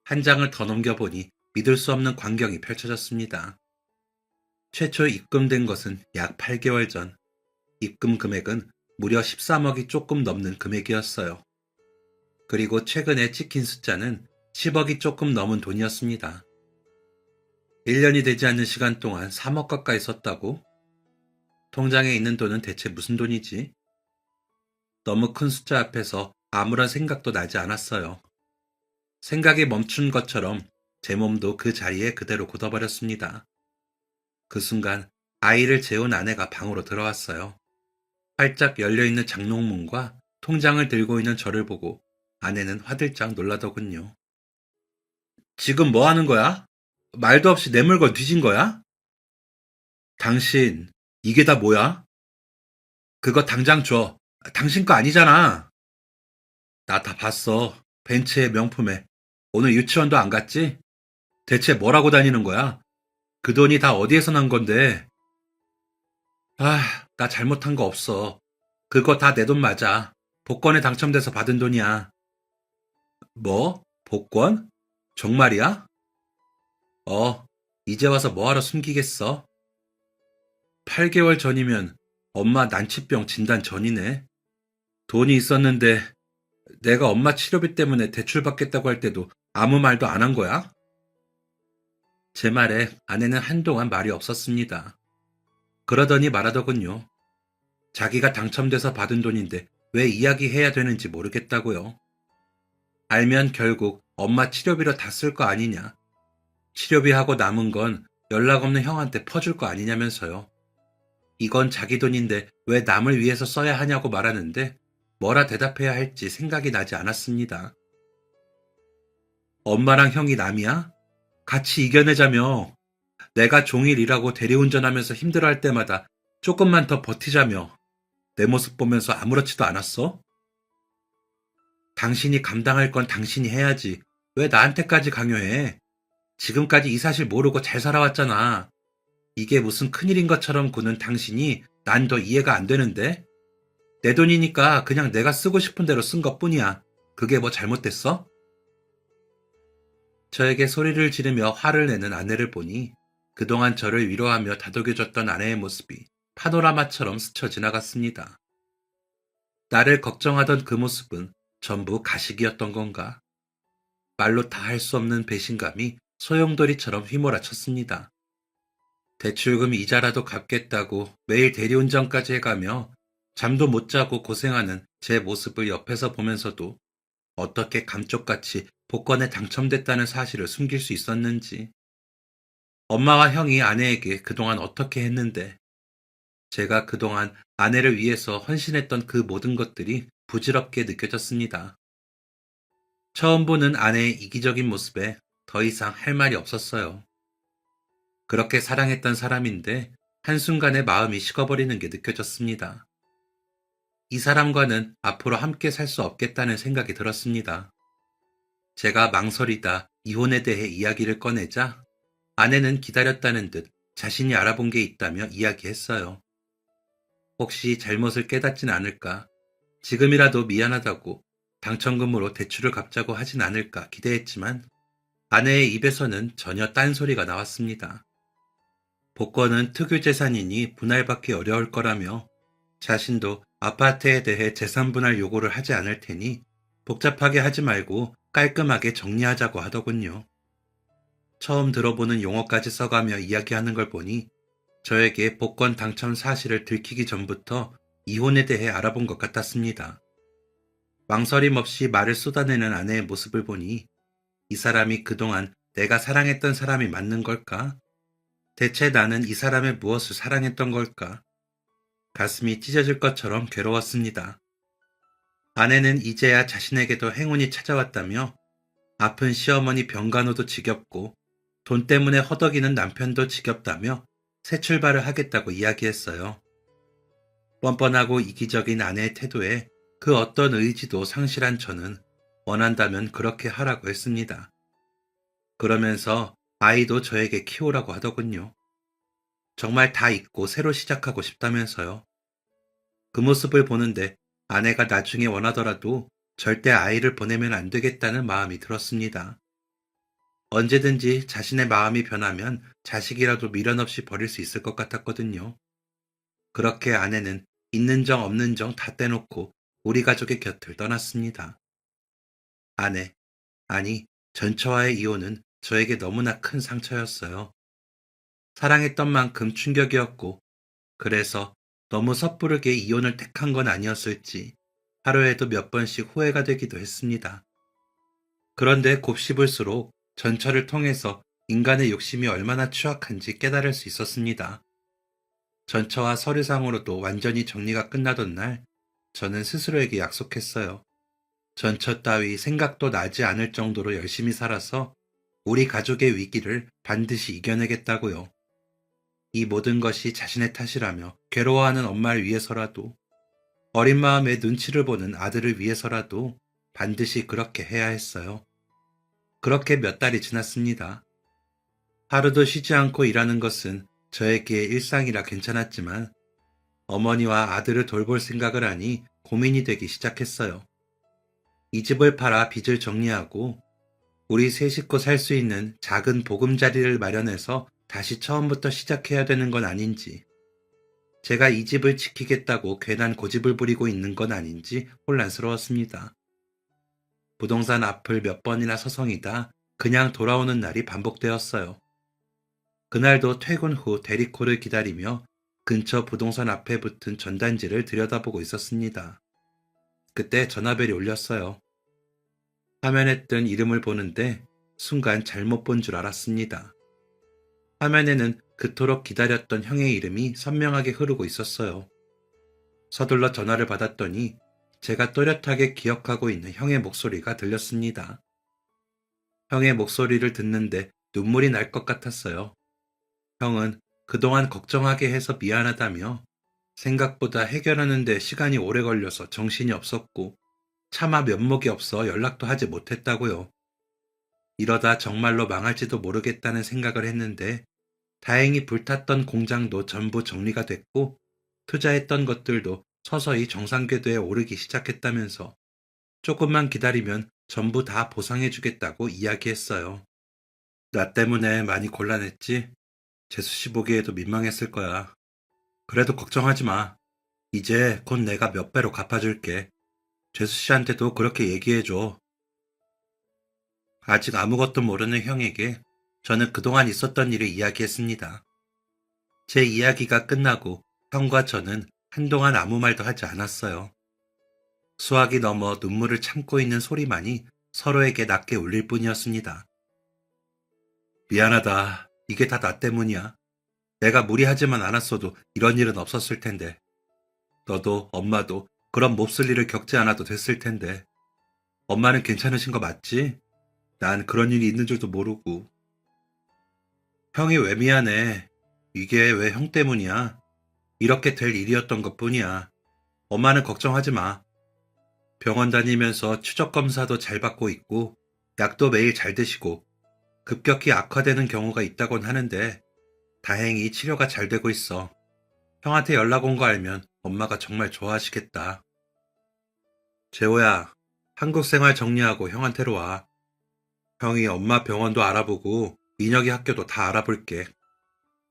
한 장을 더 넘겨보니 믿을 수 없는 광경이 펼쳐졌습니다. 최초 입금된 것은 약 8개월 전, 입금 금액은 무려 13억이 조금 넘는 금액이었어요. 그리고 최근에 찍힌 숫자는 10억이 조금 넘은 돈이었습니다. 1년이 되지 않는 시간 동안 3억 가까이 썼다고? 통장에 있는 돈은 대체 무슨 돈이지? 너무 큰 숫자 앞에서 아무런 생각도 나지 않았어요. 생각이 멈춘 것처럼 제 몸도 그 자리에 그대로 굳어버렸습니다. 그 순간 아이를 재운 아내가 방으로 들어왔어요. 활짝 열려있는 장롱문과 통장을 들고 있는 저를 보고 아내는 화들짝 놀라더군요. 지금 뭐 하는 거야? 말도 없이 내 물건 뒤진 거야? 당신, 이게 다 뭐야? 그거 당장 줘. 당신 거 아니잖아. 나 다 봤어. 벤츠의 명품에. 오늘 유치원도 안 갔지? 대체 뭐라고 다니는 거야? 그 돈이 다 어디에서 난 건데? 나 잘못한 거 없어. 그거 다 내 돈 맞아. 복권에 당첨돼서 받은 돈이야. 뭐? 복권? 정말이야? 어, 이제 와서 뭐하러 숨기겠어? 8개월 전이면 엄마 난치병 진단 전이네. 돈이 있었는데 내가 엄마 치료비 때문에 대출받겠다고 할 때도 아무 말도 안 한 거야? 제 말에 아내는 한동안 말이 없었습니다. 그러더니 말하더군요. 자기가 당첨돼서 받은 돈인데 왜 이야기해야 되는지 모르겠다고요. 알면 결국 엄마 치료비로 다 쓸 거 아니냐. 치료비하고 남은 건 연락 없는 형한테 퍼줄 거 아니냐면서요. 이건 자기 돈인데 왜 남을 위해서 써야 하냐고 말하는데 뭐라 대답해야 할지 생각이 나지 않았습니다. 엄마랑 형이 남이야? 같이 이겨내자며. 내가 종일 일하고 대리운전하면서 힘들어할 때마다 조금만 더 버티자며. 내 모습 보면서 아무렇지도 않았어? 당신이 감당할 건 당신이 해야지. 왜 나한테까지 강요해? 지금까지 이 사실 모르고 잘 살아왔잖아. 이게 무슨 큰일인 것처럼 구는 당신이 난 더 이해가 안 되는데? 내 돈이니까 그냥 내가 쓰고 싶은 대로 쓴 것뿐이야. 그게 뭐 잘못됐어? 저에게 소리를 지르며 화를 내는 아내를 보니 그동안 저를 위로하며 다독여줬던 아내의 모습이 파노라마처럼 스쳐 지나갔습니다. 나를 걱정하던 그 모습은 전부 가식이었던 건가? 말로 다 할 수 없는 배신감이 소용돌이처럼 휘몰아쳤습니다. 대출금 이자라도 갚겠다고 매일 대리운전까지 해가며 잠도 못 자고 고생하는 제 모습을 옆에서 보면서도 어떻게 감쪽같이 복권에 당첨됐다는 사실을 숨길 수 있었는지, 엄마와 형이 아내에게 그동안 어떻게 했는데, 제가 그동안 아내를 위해서 헌신했던 그 모든 것들이 부질없게 느껴졌습니다. 처음 보는 아내의 이기적인 모습에 더 이상 할 말이 없었어요. 그렇게 사랑했던 사람인데 한순간에 마음이 식어버리는 게 느껴졌습니다. 이 사람과는 앞으로 함께 살 수 없겠다는 생각이 들었습니다. 제가 망설이다 이혼에 대해 이야기를 꺼내자 아내는 기다렸다는 듯 자신이 알아본 게 있다며 이야기했어요. 혹시 잘못을 깨닫진 않을까? 지금이라도 미안하다고 당첨금으로 대출을 갚자고 하진 않을까 기대했지만 아내의 입에서는 전혀 딴소리가 나왔습니다. 복권은 특유 재산이니 분할받기 어려울 거라며 자신도 아파트에 대해 재산 분할 요구를 하지 않을 테니 복잡하게 하지 말고 깔끔하게 정리하자고 하더군요. 처음 들어보는 용어까지 써가며 이야기하는 걸 보니 저에게 복권 당첨 사실을 들키기 전부터 이혼에 대해 알아본 것 같았습니다. 망설임 없이 말을 쏟아내는 아내의 모습을 보니 이 사람이 그동안 내가 사랑했던 사람이 맞는 걸까? 대체 나는 이 사람의 무엇을 사랑했던 걸까? 가슴이 찢어질 것처럼 괴로웠습니다. 아내는 이제야 자신에게도 행운이 찾아왔다며 아픈 시어머니 병간호도 지겹고 돈 때문에 허덕이는 남편도 지겹다며 새 출발을 하겠다고 이야기했어요. 뻔뻔하고 이기적인 아내의 태도에 그 어떤 의지도 상실한 저는 원한다면 그렇게 하라고 했습니다. 그러면서 아이도 저에게 키우라고 하더군요. 정말 다 잊고 새로 시작하고 싶다면서요. 그 모습을 보는데 아내가 나중에 원하더라도 절대 아이를 보내면 안 되겠다는 마음이 들었습니다. 언제든지 자신의 마음이 변하면 자식이라도 미련 없이 버릴 수 있을 것 같았거든요. 그렇게 아내는 있는 정 없는 정 다 떼놓고 우리 가족의 곁을 떠났습니다. 아내, 아니, 전처와의 이혼은 저에게 너무나 큰 상처였어요. 사랑했던 만큼 충격이었고, 그래서 너무 섣부르게 이혼을 택한 건 아니었을지 하루에도 몇 번씩 후회가 되기도 했습니다. 그런데 곱씹을수록 전철을 통해서 인간의 욕심이 얼마나 추악한지 깨달을 수 있었습니다. 전처와 서류상으로도 완전히 정리가 끝나던 날, 저는 스스로에게 약속했어요. 전처 따위 생각도 나지 않을 정도로 열심히 살아서 우리 가족의 위기를 반드시 이겨내겠다고요. 이 모든 것이 자신의 탓이라며 괴로워하는 엄마를 위해서라도 어린 마음에 눈치를 보는 아들을 위해서라도 반드시 그렇게 해야 했어요. 그렇게 몇 달이 지났습니다. 하루도 쉬지 않고 일하는 것은 저에게 일상이라 괜찮았지만 어머니와 아들을 돌볼 생각을 하니 고민이 되기 시작했어요. 이 집을 팔아 빚을 정리하고 우리 세 식구 살 수 있는 작은 보금자리를 마련해서 다시 처음부터 시작해야 되는 건 아닌지, 제가 이 집을 지키겠다고 괜한 고집을 부리고 있는 건 아닌지 혼란스러웠습니다. 부동산 앞을 몇 번이나 서성이다 그냥 돌아오는 날이 반복되었어요. 그날도 퇴근 후 대리콜을 기다리며 근처 부동산 앞에 붙은 전단지를 들여다보고 있었습니다. 그때 전화벨이 울렸어요. 화면에 뜬 이름을 보는데 순간 잘못 본 줄 알았습니다. 화면에는 그토록 기다렸던 형의 이름이 선명하게 흐르고 있었어요. 서둘러 전화를 받았더니 제가 또렷하게 기억하고 있는 형의 목소리가 들렸습니다. 형의 목소리를 듣는데 눈물이 날 것 같았어요. 형은 그동안 걱정하게 해서 미안하다며 생각보다 해결하는 데 시간이 오래 걸려서 정신이 없었고 차마 면목이 없어 연락도 하지 못했다고요. 이러다 정말로 망할지도 모르겠다는 생각을 했는데 다행히 불탔던 공장도 전부 정리가 됐고 투자했던 것들도 서서히 정상 궤도에 오르기 시작했다면서 조금만 기다리면 전부 다 보상해주겠다고 이야기했어요. 나 때문에 많이 곤란했지? 재수 씨 보기에도 민망했을 거야. 그래도 걱정하지 마. 이제 곧 내가 몇 배로 갚아줄게. 재수 씨한테도 그렇게 얘기해줘. 아직 아무것도 모르는 형에게 저는 그동안 있었던 일을 이야기했습니다. 제 이야기가 끝나고 형과 저는 한동안 아무 말도 하지 않았어요. 수학이 넘어 눈물을 참고 있는 소리만이 서로에게 낮게 울릴 뿐이었습니다. 미안하다. 이게 다 나 때문이야. 내가 무리하지만 않았어도 이런 일은 없었을 텐데. 너도 엄마도 그런 몹쓸 일을 겪지 않아도 됐을 텐데. 엄마는 괜찮으신 거 맞지? 난 그런 일이 있는 줄도 모르고. 형이 왜 미안해? 이게 왜 형 때문이야? 이렇게 될 일이었던 것뿐이야. 엄마는 걱정하지 마. 병원 다니면서 추적 검사도 잘 받고 있고 약도 매일 잘 드시고 급격히 악화되는 경우가 있다곤 하는데 다행히 치료가 잘 되고 있어. 형한테 연락 온 거 알면 엄마가 정말 좋아하시겠다. 재호야, 한국 생활 정리하고 형한테로 와. 형이 엄마 병원도 알아보고 민혁이 학교도 다 알아볼게.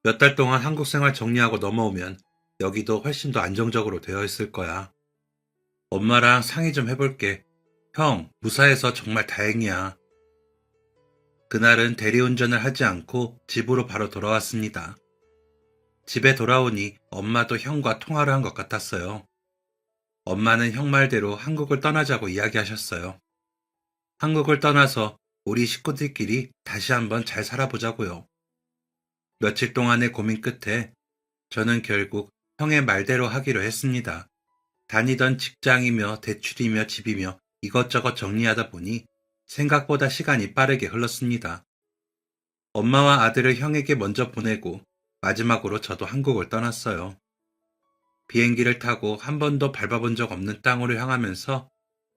몇 달 동안 한국 생활 정리하고 넘어오면 여기도 훨씬 더 안정적으로 되어 있을 거야. 엄마랑 상의 좀 해볼게. 형, 무사해서 정말 다행이야. 그날은 대리운전을 하지 않고 집으로 바로 돌아왔습니다. 집에 돌아오니 엄마도 형과 통화를 한 것 같았어요. 엄마는 형 말대로 한국을 떠나자고 이야기하셨어요. 한국을 떠나서 우리 식구들끼리 다시 한번 잘 살아보자고요. 며칠 동안의 고민 끝에 저는 결국 형의 말대로 하기로 했습니다. 다니던 직장이며 대출이며 집이며 이것저것 정리하다 보니 생각보다 시간이 빠르게 흘렀습니다. 엄마와 아들을 형에게 먼저 보내고 마지막으로 저도 한국을 떠났어요. 비행기를 타고 한 번도 밟아본 적 없는 땅으로 향하면서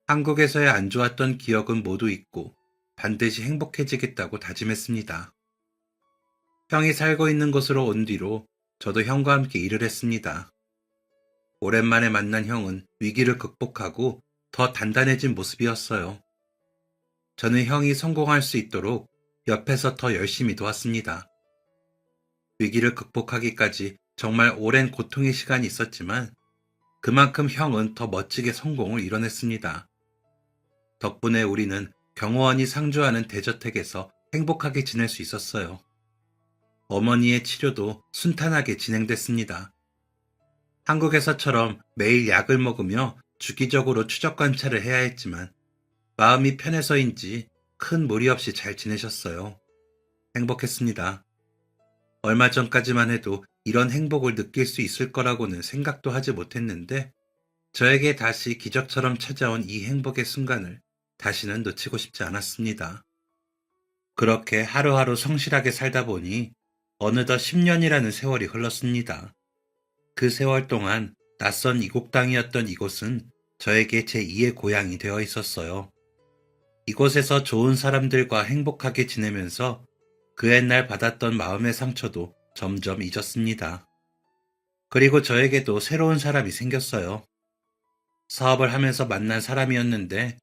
한국에서의 안 좋았던 기억은 모두 잊고 반드시 행복해지겠다고 다짐했습니다. 형이 살고 있는 곳으로 온 뒤로 저도 형과 함께 일을 했습니다. 오랜만에 만난 형은 위기를 극복하고 더 단단해진 모습이었어요. 저는 형이 성공할 수 있도록 옆에서 더 열심히 도왔습니다. 위기를 극복하기까지 정말 오랜 고통의 시간이 있었지만 그만큼 형은 더 멋지게 성공을 이뤄냈습니다. 덕분에 우리는 경호원이 상주하는 대저택에서 행복하게 지낼 수 있었어요. 어머니의 치료도 순탄하게 진행됐습니다. 한국에서처럼 매일 약을 먹으며 주기적으로 추적 관찰을 해야 했지만 마음이 편해서인지 큰 무리 없이 잘 지내셨어요. 행복했습니다. 얼마 전까지만 해도 이런 행복을 느낄 수 있을 거라고는 생각도 하지 못했는데 저에게 다시 기적처럼 찾아온 이 행복의 순간을 다시는 놓치고 싶지 않았습니다. 그렇게 하루하루 성실하게 살다 보니 어느덧 10년이라는 세월이 흘렀습니다. 그 세월 동안 낯선 이국 땅이었던 이곳은 저에게 제2의 고향이 되어 있었어요. 이곳에서 좋은 사람들과 행복하게 지내면서 그 옛날 받았던 마음의 상처도 점점 잊었습니다. 그리고 저에게도 새로운 사람이 생겼어요. 사업을 하면서 만난 사람이었는데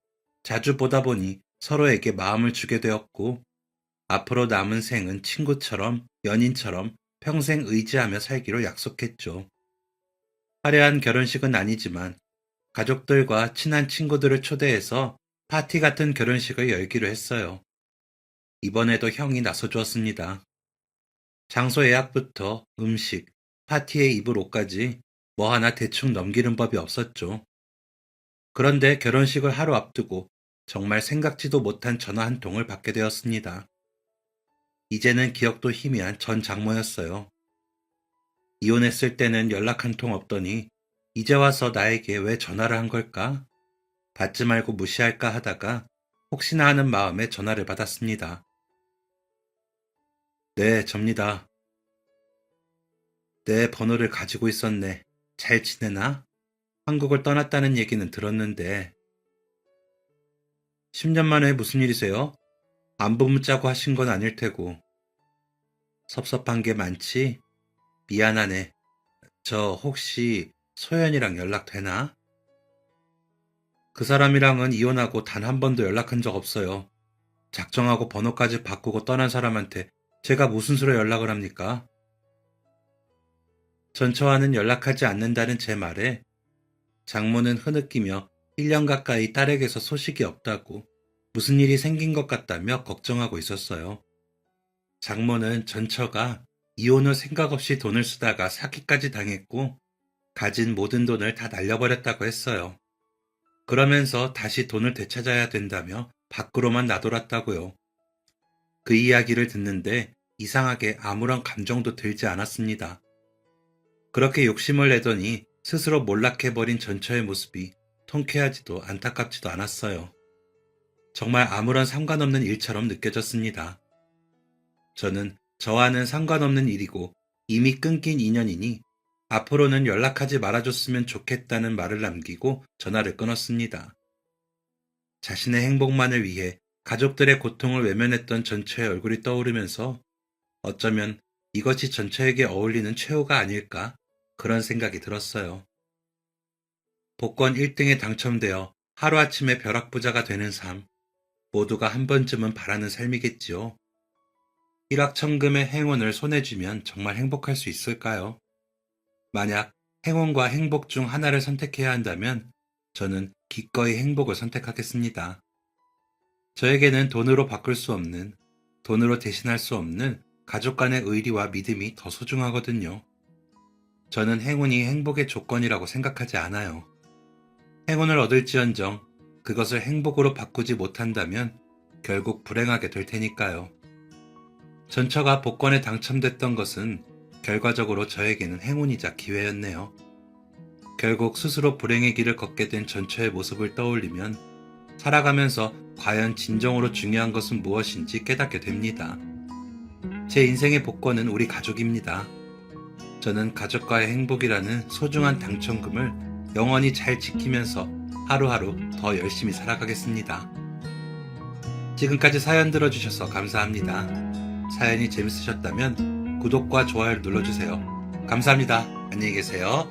자주 보다 보니 서로에게 마음을 주게 되었고 앞으로 남은 생은 친구처럼 연인처럼 평생 의지하며 살기로 약속했죠. 화려한 결혼식은 아니지만 가족들과 친한 친구들을 초대해서 파티 같은 결혼식을 열기로 했어요. 이번에도 형이 나서주었습니다. 장소 예약부터 음식, 파티에 입을 옷까지 뭐 하나 대충 넘기는 법이 없었죠. 그런데 결혼식을 하루 앞두고 정말 생각지도 못한 전화 한 통을 받게 되었습니다. 이제는 기억도 희미한 전 장모였어요. 이혼했을 때는 연락 한 통 없더니 이제 와서 나에게 왜 전화를 한 걸까? 받지 말고 무시할까 하다가 혹시나 하는 마음에 전화를 받았습니다. 네, 접니다. 내 번호를 가지고 있었네. 잘 지내나? 한국을 떠났다는 얘기는 들었는데 10년 만에 무슨 일이세요? 안부 묻자고 하신 건 아닐 테고. 섭섭한 게 많지? 미안하네. 저 혹시 소연이랑 연락되나? 그 사람이랑은 이혼하고 단 한 번도 연락한 적 없어요. 작정하고 번호까지 바꾸고 떠난 사람한테 제가 무슨 수로 연락을 합니까? 전처와는 연락하지 않는다는 제 말에 장모는 흐느끼며 1년 가까이 딸에게서 소식이 없다고 무슨 일이 생긴 것 같다며 걱정하고 있었어요. 장모는 전처가 이혼 후 생각 없이 돈을 쓰다가 사기까지 당했고 가진 모든 돈을 다 날려버렸다고 했어요. 그러면서 다시 돈을 되찾아야 된다며 밖으로만 나돌았다고요. 그 이야기를 듣는데 이상하게 아무런 감정도 들지 않았습니다. 그렇게 욕심을 내더니 스스로 몰락해버린 전처의 모습이 통쾌하지도 안타깝지도 않았어요. 정말 아무런 상관없는 일처럼 느껴졌습니다. 저는 저와는 상관없는 일이고 이미 끊긴 인연이니 앞으로는 연락하지 말아줬으면 좋겠다는 말을 남기고 전화를 끊었습니다. 자신의 행복만을 위해 가족들의 고통을 외면했던 전처의 얼굴이 떠오르면서 어쩌면 이것이 전처에게 어울리는 최후가 아닐까 그런 생각이 들었어요. 복권 1등에 당첨되어 하루아침에 벼락부자가 되는 삶, 모두가 한 번쯤은 바라는 삶이겠지요. 일확천금의 행운을 손에 쥐면 정말 행복할 수 있을까요? 만약 행운과 행복 중 하나를 선택해야 한다면 저는 기꺼이 행복을 선택하겠습니다. 저에게는 돈으로 바꿀 수 없는, 돈으로 대신할 수 없는 가족 간의 의리와 믿음이 더 소중하거든요. 저는 행운이 행복의 조건이라고 생각하지 않아요. 행운을 얻을지언정 그것을 행복으로 바꾸지 못한다면 결국 불행하게 될 테니까요. 전처가 복권에 당첨됐던 것은 결과적으로 저에게는 행운이자 기회였네요. 결국 스스로 불행의 길을 걷게 된 전처의 모습을 떠올리면 살아가면서 과연 진정으로 중요한 것은 무엇인지 깨닫게 됩니다. 제 인생의 복권은 우리 가족입니다. 저는 가족과의 행복이라는 소중한 당첨금을 영원히 잘 지키면서 하루하루 더 열심히 살아가겠습니다. 지금까지 사연 들어주셔서 감사합니다. 사연이 재밌으셨다면 구독과 좋아요를 눌러주세요. 감사합니다. 안녕히 계세요.